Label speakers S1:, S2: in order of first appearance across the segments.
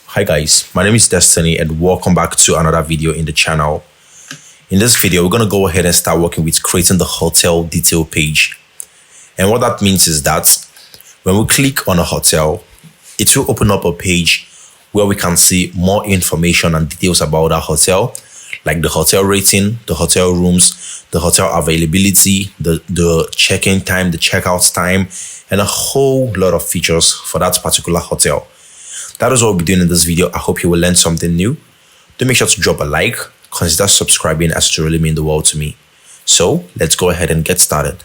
S1: Hi guys, my name is Destiny and welcome back to another video in the channel. In this video, we're going to go ahead and start working with creating the hotel detail page. And what that means is that when we click on a hotel, it will open up a page where we can see more information and details about our hotel, like the hotel rating, the hotel rooms, the hotel availability, the check-in time, the checkout time, and a whole lot of features for that particular hotel. That is what we'll be doing in this video. I hope you will learn something new. Do make sure to drop a like, consider subscribing as it really means the world to me. So let's go ahead and get started.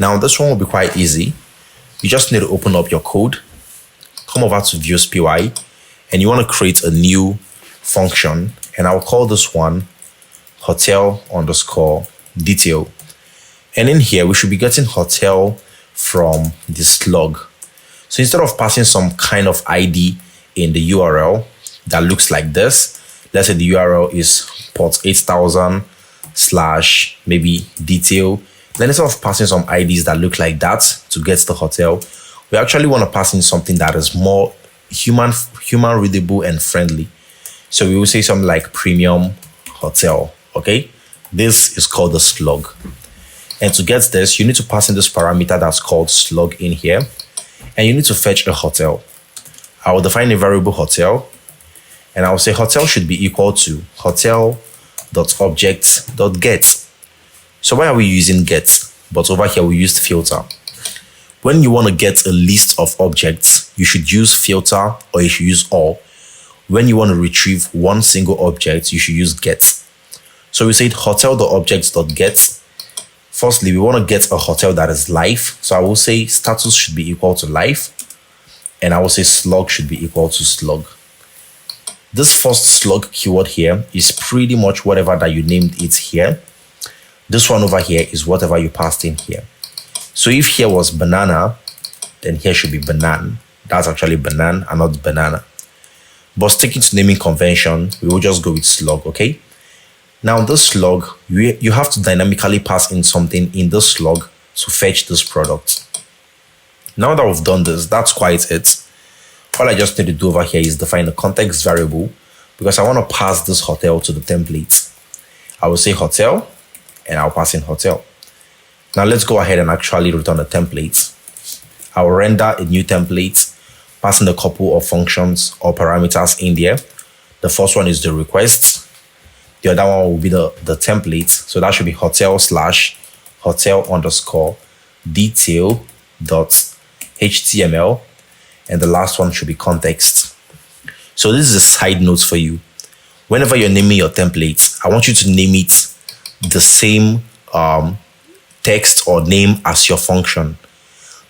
S1: Now this one will be quite easy. You just need to open up your code, come over to Views PY, and you want to create a new function. And I'll call this one hotel underscore detail. And in here, we should be getting hotel from the slug. So instead of passing some kind of ID in the URL that looks like this, let's say the URL is port 8000 / maybe detail. Then instead of passing some IDs that look like that to get the hotel, we actually want to pass in something that is more human readable and friendly. So we will say something like premium hotel. Okay, this is called the slug. And to get this, you need to pass in this parameter that's called slug in here. And you need to fetch a hotel. I will define a variable hotel, and I will say hotel should be equal to hotel.object.get. So why are we using get? But over here we used filter. When you want to get a list of objects, you should use filter or you should use all. When you want to retrieve one single object, you should use get. So we said hotel.objects.get. Firstly, we want to get a hotel that is live. So I will say status should be equal to live. And I will say slug should be equal to slug. This first slug keyword here is pretty much whatever that you named it here. This one over here is whatever you passed in here. So if here was banana, then here should be banan. That's actually banan and not banana. But sticking to naming convention, we will just go with slug, okay? Now this slug, you have to dynamically pass in something in this slug to fetch this product. Now that we've done this, that's quite it. All I just need to do over here is define a context variable because I want to pass this hotel to the template. I will say hotel and I'll pass in hotel. Now let's go ahead and actually return a template. I will render a new template, passing a couple of functions or parameters in there. The first one is the request. The other one will be the template. So that should be hotel/hotel_detail.html. And the last one should be context. So this is a side note for you. Whenever you're naming your template, I want you to name it the same text or name as your function.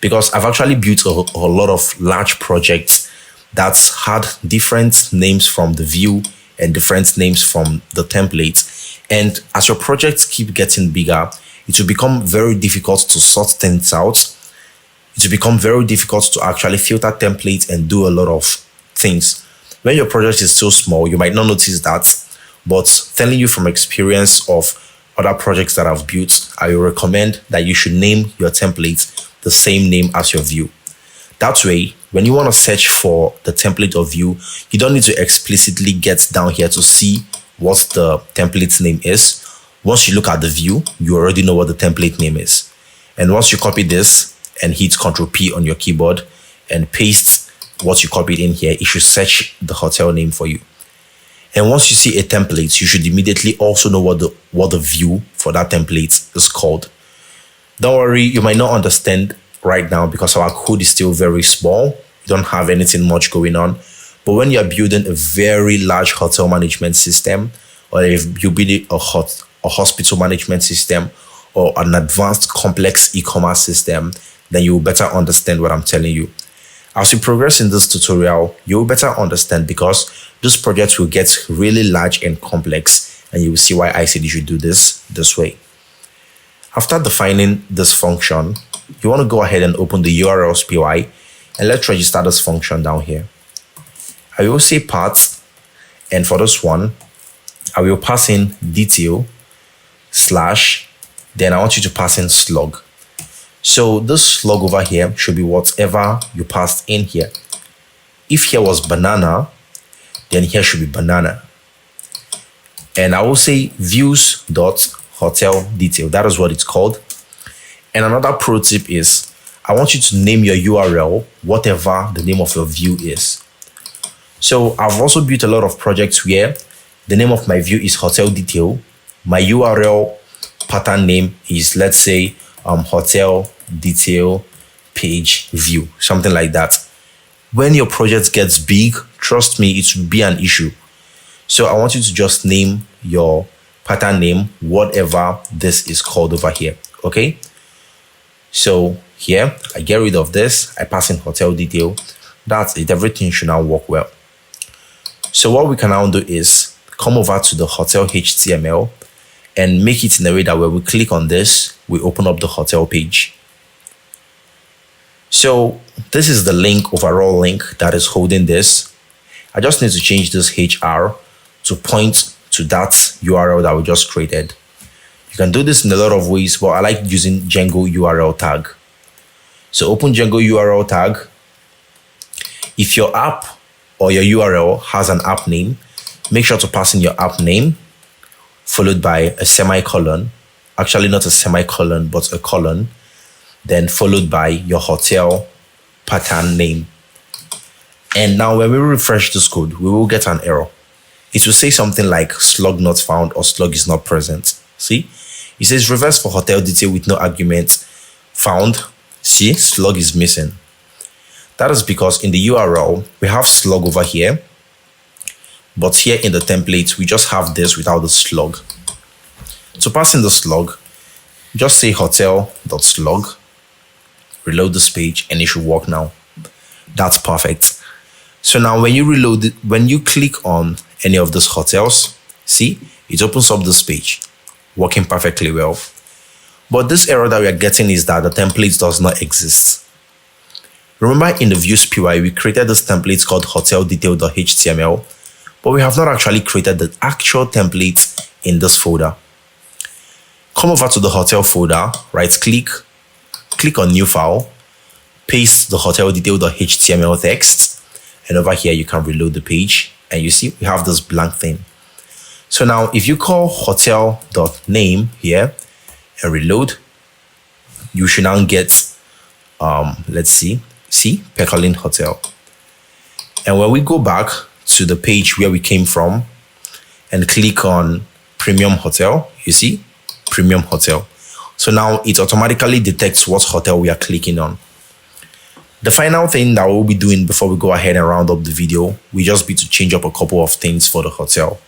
S1: Because I've actually built a lot of large projects that had different names from the view and different names from the template. And as your projects keep getting bigger, it will become very difficult to sort things out. It will become very difficult to actually filter templates and do a lot of things. When your project is still small, you might not notice that, but telling you from experience of other projects that I've built, I will recommend that you should name your template the same name as your view. That way, when you want to search for the template of view, you don't need to explicitly get down here to see what the template's name is. Once you look at the view, you already know what the template name is. And once you copy this and hit Ctrl P on your keyboard and paste what you copied in here, it should search the hotel name for you. And once you see a template, you should immediately also know what the view for that template is called. Don't worry, you might not understand right now because our code is still very small. You don't have anything much going on. But when you're building a very large hotel management system, or if you're building a hospital management system, or an advanced complex e-commerce system, then you will better understand what I'm telling you. As you progress in this tutorial, you will better understand because this project will get really large and complex, and you will see why I said you should do this way. After defining this function, you want to go ahead and open the URLs PY and let's register this function down here. I will say path, and for this one, I will pass in detail / then I want you to pass in slug. So this slug over here should be whatever you passed in here. if here was banana, then here should be banana. And I will say views dot hotel detail. That is what it's called. And another pro tip is I want you to name your URL whatever the name of your view is. So I've also built a lot of projects where the name of my view is hotel detail. My URL pattern name is, let's say, hotel detail page view, something like that. When your project gets big, trust me, it will be an issue. So I want you to just name your pattern name, whatever this is called over here. Okay. So here I get rid of this. I pass in hotel detail. That's it. Everything should now work well. So what we can now do is come over to the hotel HTML and make it in a way that when we click on this, we open up the hotel page. So this is the link, overall link that is holding this. I just need to change this HR to point to that URL that we just created. You can do this in a lot of ways, but I like using Django URL tag. So open Django URL tag. If your app or your URL has an app name, make sure to pass in your app name, followed by a semicolon. Actually, not a semicolon, but a colon. Then followed by your hotel pattern name. And now when we refresh this code, we will get an error. It will say something like slug not found or slug is not present. See, it says reverse for hotel detail with no argument found. See, slug is missing. That is because in the URL, we have slug over here, but here in the template, we just have this without the slug. To pass in the slug, just say hotel.slug, reload this page, and it should work now. That's perfect. So now when you reload it, when you click on any of these hotels, see, it opens up this page, working perfectly well. But this error that we are getting is that the template does not exist. Remember in the views PY, we created this template called hoteldetail.html, but we have not actually created the actual template in this folder. Come over to the hotel folder, right click, click on new file, paste the hoteldetail.html text, and over here you can reload the page, and you see we have this blank thing. So now if you call hotel.name here and reload, you should now get, let's see, Pekalin Hotel. And when we go back to the page where we came from and click on Premium Hotel, you see, Premium Hotel. So now it automatically detects what hotel we are clicking on. The final thing that we'll be doing before we go ahead and round up the video, we just be to change up a couple of things for the hotel.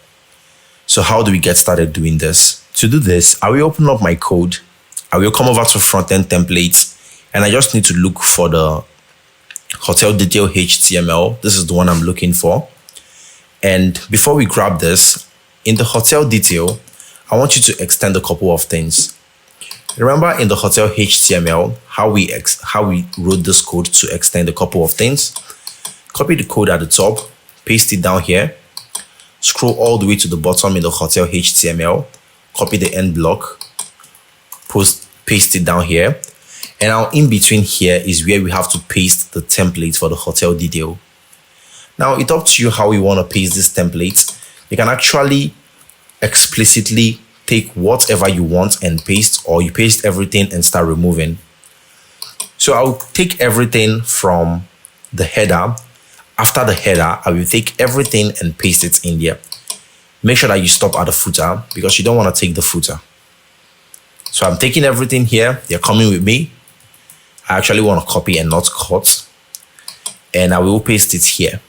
S1: So how do we get started doing this? To do this, I will open up my code. I will come over to front-end templates, and I just need to look for the hotel detail HTML. This is the one I'm looking for. And before we grab this, in the hotel detail, I want you to extend a couple of things. Remember in the hotel HTML, how we wrote this code to extend a couple of things. Copy the code at the top, paste it down here, scroll all the way to the bottom in the hotel HTML, copy the end block, paste it down here. And now in between here is where we have to paste the template for the hotel detail. Now it's up to you how you want to paste this template. You can actually explicitly take whatever you want and paste, or you paste everything and start removing. So I'll take everything from the header. After the header, I will take everything and paste it in there. Make sure that you stop at the footer because you don't want to take the footer. So I'm taking everything here. They're coming with me. I actually want to copy and not cut. And I will paste it here.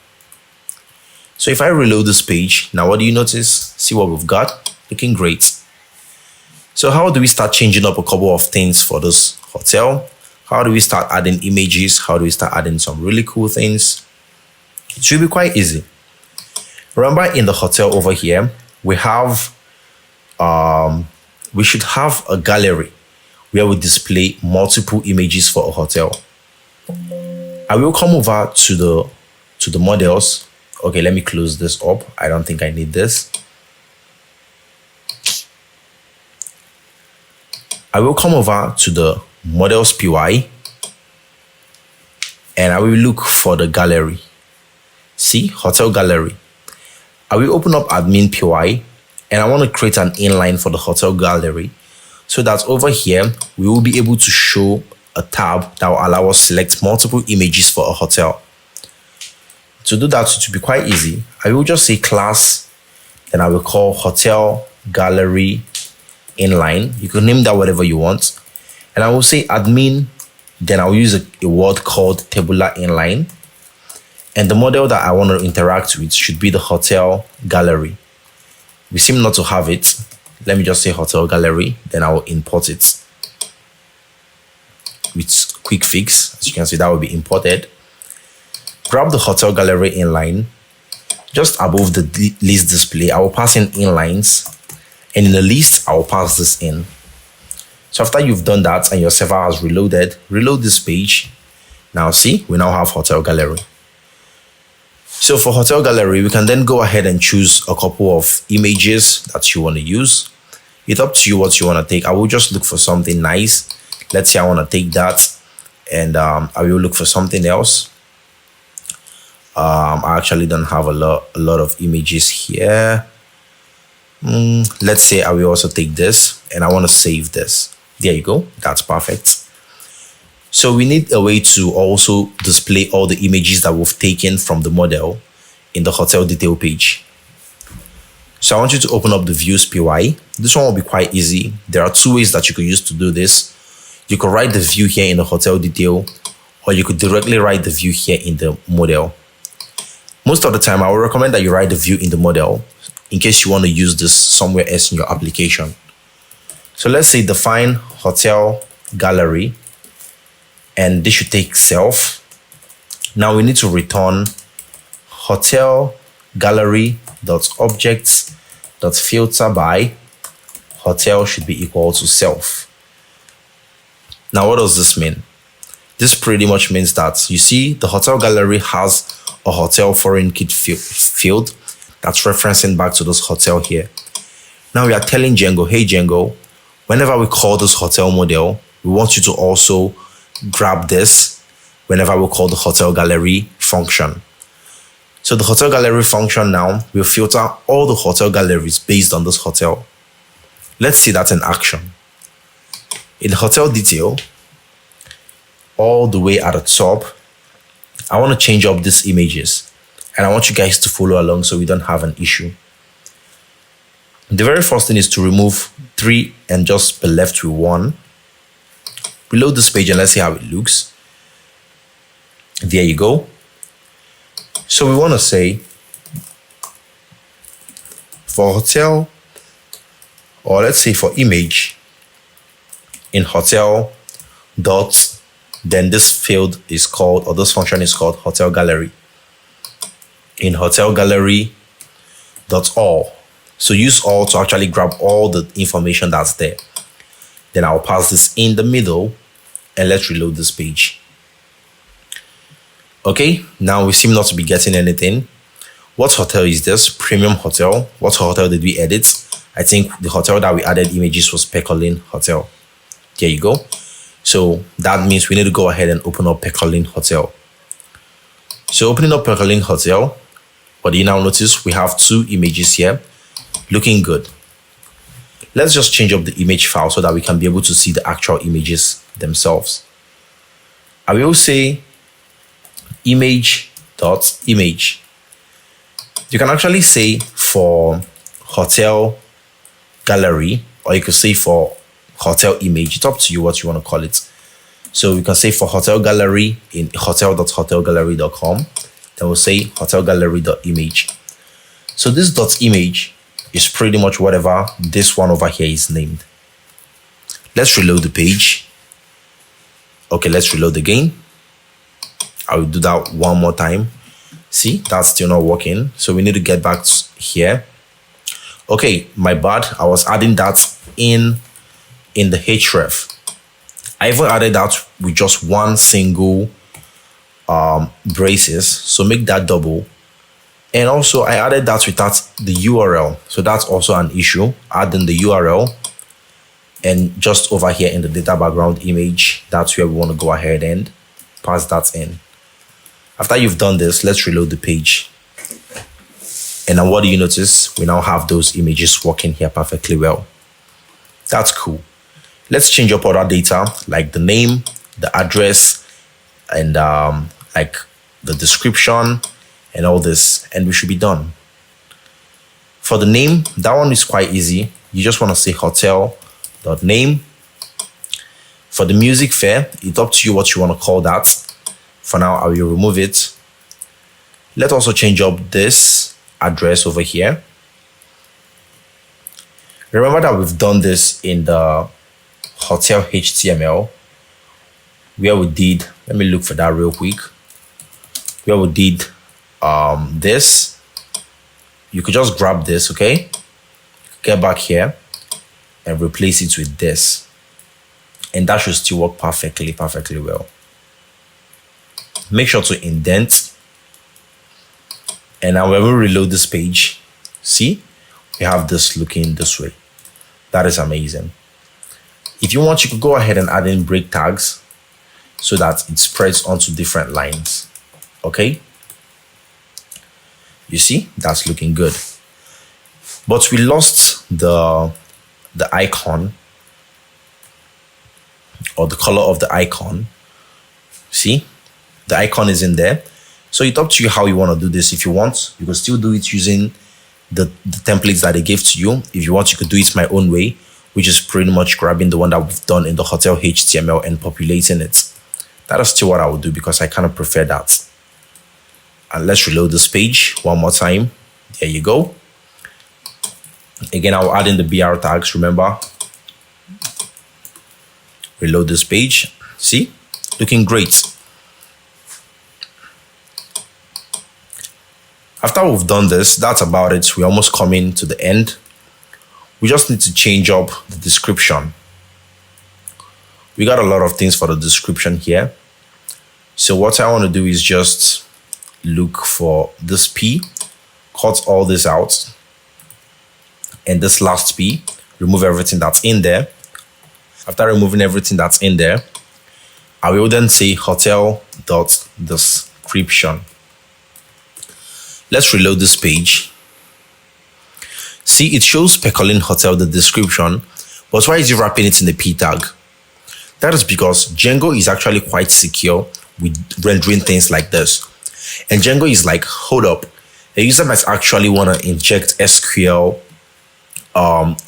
S1: So if I reload this page, now what do you notice? See what we've got? Looking great. So how do we start changing up a couple of things for this hotel? How do we start adding images? How do we start adding some really cool things? It should be quite easy. Remember in the hotel over here, we have, we should have a gallery where we display multiple images for a hotel. I will come over to the models. Okay, let me close this up. I don't think I need this. I will come over to the models PY and I will look for the gallery. See, hotel gallery. I will open up admin PY and I want to create an inline for the hotel gallery so that over here we will be able to show a tab that will allow us to select multiple images for a hotel. To do that, it will be quite easy. I will just say class, then I will call hotel gallery inline. You can name that whatever you want. And I will say admin, then I'll use a word called tabular inline. And the model that I want to interact with should be the hotel gallery. We seem not to have it. Let me just say hotel gallery, then I will import it with quick fix. As you can see, that will be imported. Grab the hotel gallery inline. Just above the list display, I will pass in inlines. And in the list, I will pass this in. So after you've done that and your server has reloaded, reload this page. Now see, we now have hotel gallery. So for hotel gallery, we can then go ahead and choose a couple of images that you want to use. It's up to you what you want to take. I will just look for something nice. Let's say I want to take that, and I will look for something else. I actually don't have a lot of images here. Let's say I will also take this, and I want to save this. There you go. That's perfect. So we need a way to also display all the images that we've taken from the model in the hotel detail page. So I want you to open up the views PY. This one will be quite easy. There are two ways that you could use to do this. You could write the view here in the hotel detail, or you could directly write the view here in the model. Most of the time, I will recommend that you write the view in the model in case you want to use this somewhere else in your application. So let's say define hotel gallery, and this should take self. Now we need to return hotel gallery dot objects dot filter by hotel should be equal to self. Now what does this mean? This pretty much means that you see the hotel gallery has a hotel foreign key field that's referencing back to this hotel here. Now we are telling Django, hey Django, whenever we call this hotel model, we want you to also grab this whenever we call the hotel gallery function. So the hotel gallery function now will filter all the hotel galleries based on this hotel. Let's see that in action. In the hotel detail, all the way at the top, I want to change up these images, and I want you guys to follow along so we don't have an issue. The very first thing is to remove 3 and just be left with 1. Reload this page and let's see how it looks. There you go. So we want to say for hotel, or let's say for image in hotel dot, then this field is called, or this function is called hotel gallery. In hotel gallery dot all. So use all to actually grab all the information that's there. Then I'll pass this in the middle and let's reload this page. Okay, now we seem not to be getting anything. What hotel is this? Premium hotel. What hotel did we edit? I think the hotel that we added images was Pecolin Hotel. There you go. So that means we need to go ahead and open up Pecolin Hotel. So opening up Pecolin Hotel, but you now notice we have 2 images here looking good. Let's just change up the image file so that we can be able to see the actual images themselves. I will say image.image. You can actually say for hotel gallery, or you could say for hotel image. It's up to you what you want to call it. So we can say for hotel gallery in hotel.hotelgallery.com. Then we'll say hotel gallery.image. So this .image is pretty much whatever this one over here is named. Let's reload the page. Okay, let's reload again. I will do that one more time. See, that's still not working. So we need to get back here. Okay, my bad. I was adding that in the href. I even added that with just one single braces. So make that double. And also I added that without the URL. So that's also an issue. Adding the URL. And just over here in the data background image, that's where we want to go ahead and pass that in. After you've done this, let's reload the page. And now what do you notice? We now have those images working here perfectly well. That's cool. Let's change up other data like the name, the address, and like the description and all this, and we should be done. For the name, that one is quite easy. You just want to say hotel.name. For the music fare, it's up to you what you want to call that. For now, I will remove it. Let's also change up this address over here. Remember that we've done this in the hotel HTML where we did, let me look for that real quick, where we did this. You could just grab this, okay? Get back here and replace it with this. And that should still work perfectly well. Make sure to indent. And now when we reload this page, see, we have this looking this way. That is amazing. If you want, you could go ahead and add in break tags so that it spreads onto different lines. Okay? You see, that's looking good. But we lost the icon, or the color of the icon. See, the icon is in there. So it's up to you how you want to do this. If you want, you can still do it using the templates that they gave to you. If you want, you could do it my own way, which is pretty much grabbing the one that we've done in the hotel HTML and populating it. That is still what I would do because I kind of prefer that. And let's reload this page one more time. There you go. Again, I'll add in the BR tags, remember. Reload this page. See? Looking great. After we've done this, that's about it. We're almost coming to the end. We just need to change up the description. We got a lot of things for the description here. So what I want to do is just look for this P, cut all this out, and this last P, remove everything that's in there. After removing everything that's in there, I will then say hotel.description. Let's reload this page. See, it shows Pecolin Hotel, the description, but why is it wrapping it in the P tag? That is because Django is actually quite secure with rendering things like this. And Django is like, hold up, a user might actually want to inject SQL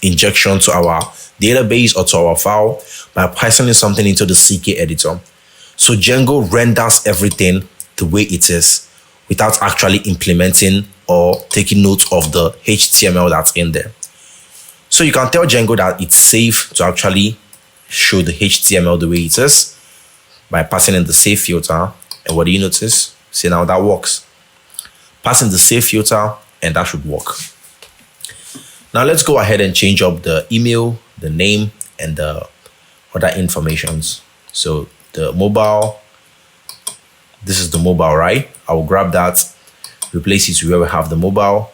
S1: injection to our database or to our file by passing something into the CK editor. So Django renders everything the way it is without actually implementing or taking note of the HTML that's in there. So you can tell Django that it's safe to actually show the HTML the way it is by passing in the save filter. And what do you notice? See, now that works. Passing the save filter and that should work. Now let's go ahead and change up the email, the name, and the other informations. So the mobile, this is the mobile, right? I will grab that, replace it with where we have the mobile.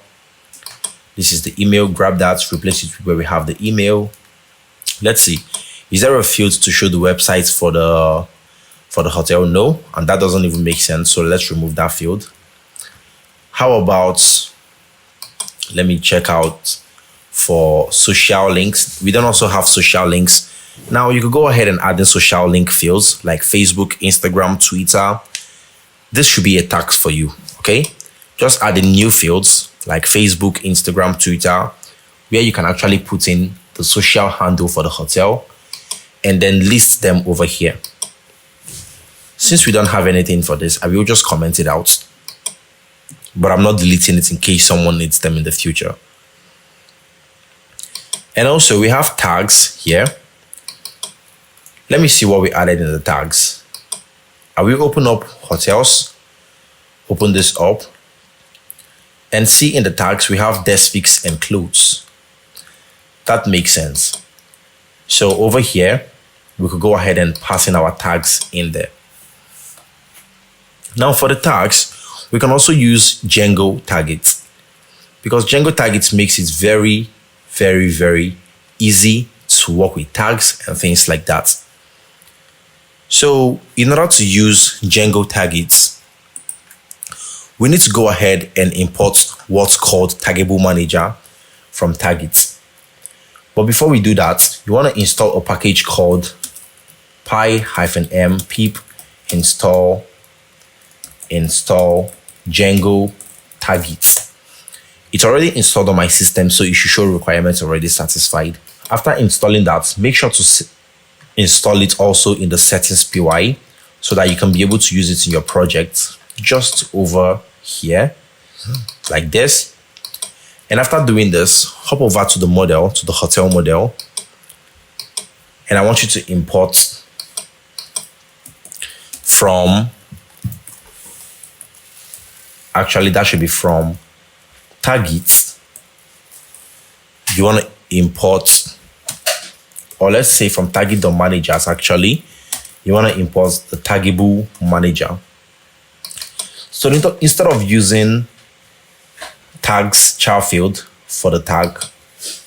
S1: This is the email, grab that, replace it with where we have the email. Let's see, is there a field to show the website for the hotel? No, and that doesn't even make sense. So let's remove that field. How about, let me check out for social links. We don't also have social links. Now you could go ahead and add in social link fields like Facebook, Instagram, Twitter. This should be a task for you, okay? Just add in new fields like Facebook, Instagram, Twitter, where you can actually put in the social handle for the hotel and then list them over here. Since we don't have anything for this, I will just comment it out, but I'm not deleting it in case someone needs them in the future. And also we have tags here. Let me see what we added in the tags. I will open up hotels, open this up, and see in the tags we have desk fix and clothes. That makes sense. So over here, we could go ahead and pass in our tags in there. Now for the tags, we can also use Django targets because Django targets makes it very, very, very easy to work with tags and things like that. So in order to use Django targets, we need to go ahead and import what's called Taggable Manager from Target. But before we do that, you want to install a package called pi-m pip install Django Target. It's already installed on my system, so it should show requirements already satisfied. After installing that, make sure to install it also in the settings PY so that you can be able to use it in your project just over here like this. And after doing this, hop over to the model, to the hotel model, and I want you to import from, actually that should be from Target. You want to import, or let's say from Target.managers, actually you want to import the Taggable Manager. So instead of using tags char field for the tag,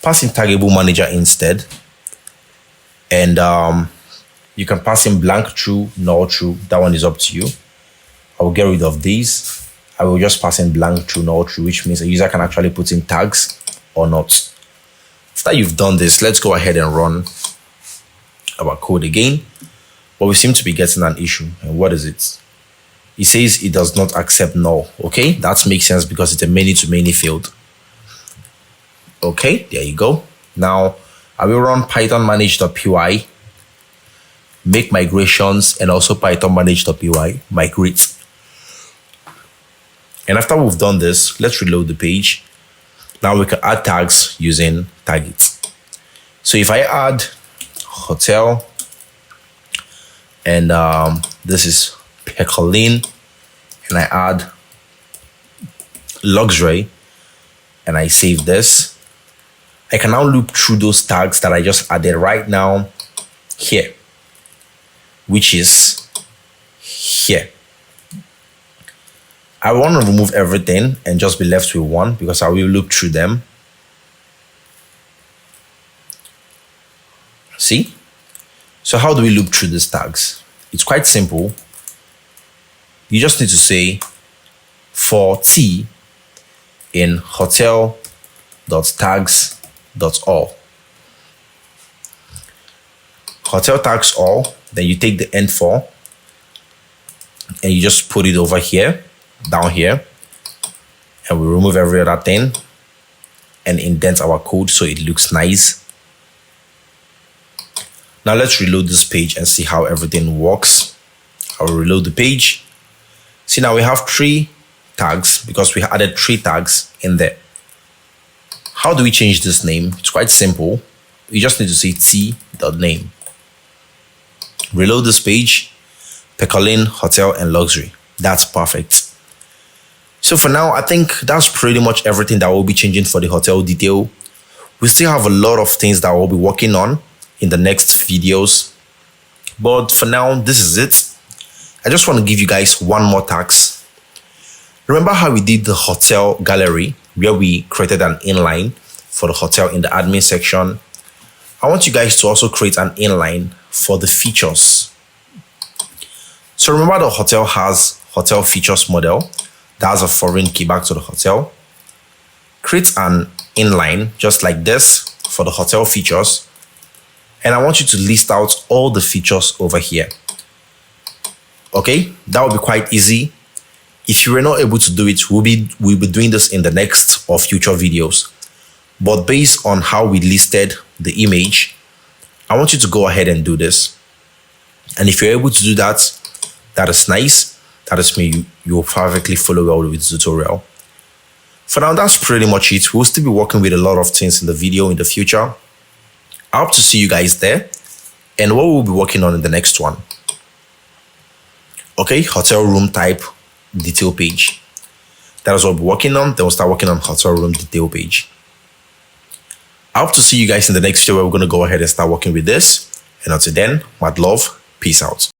S1: pass in Taggable Manager instead. And you can pass in blank true, null true. That one is up to you. I will get rid of these. I will just pass in blank true, null true, which means a user can actually put in tags or not. After you've done this, let's go ahead and run our code again. But we seem to be getting an issue. And what is it? It says it does not accept null. Okay, that makes sense because it's a many-to-many field. Okay, there you go. Now I will run python manage.py, make migrations, and also python manage.py, migrate. And after we've done this, let's reload the page. Now we can add tags using Target. So if I add hotel, and this is Pecolin, and I add luxury, and I save this, I can now loop through those tags that I just added right now here, which is here. I want to remove everything and just be left with one because I will loop through them. See? So how do we loop through these tags? It's quite simple. You just need to say for t in hotel.tags.all. Hotel tags all, then you take the end for and you just put it over here, down here, and we remove every other thing and indent our code so it looks nice. Now let's reload this page and see how everything works. I'll reload the page. See, now we have 3 tags because we added 3 tags in there. How do we change this name? It's quite simple. You just need to say t.name. Reload this page, Pecolin, hotel, and luxury. That's perfect. So for now, I think that's pretty much everything that we'll be changing for the hotel detail. We still have a lot of things that we'll be working on in the next videos. But for now, this is it. I just want to give you guys one more task. Remember how we did the hotel gallery where we created an inline for the hotel in the admin section? I want you guys to also create an inline for the features. So remember the hotel has hotel features model. That's a foreign key back to the hotel. Create an inline just like this for the hotel features. And I want you to list out all the features over here. Okay, that will be quite easy. If you were not able to do it, we'll be doing this in the next or future videos. But based on how we listed the image, I want you to go ahead and do this. And if you're able to do that, that is nice. That is me. You will perfectly follow well with the tutorial. For now, that's pretty much it. We'll still be working with a lot of things in the video in the future. I hope to see you guys there. And what we'll be working on in the next one. Okay, hotel room type detail page. That is what we'll be working on. Then we'll start working on hotel room detail page. I hope to see you guys in the next video where we're going to go ahead and start working with this. And until then, mad love. Peace out.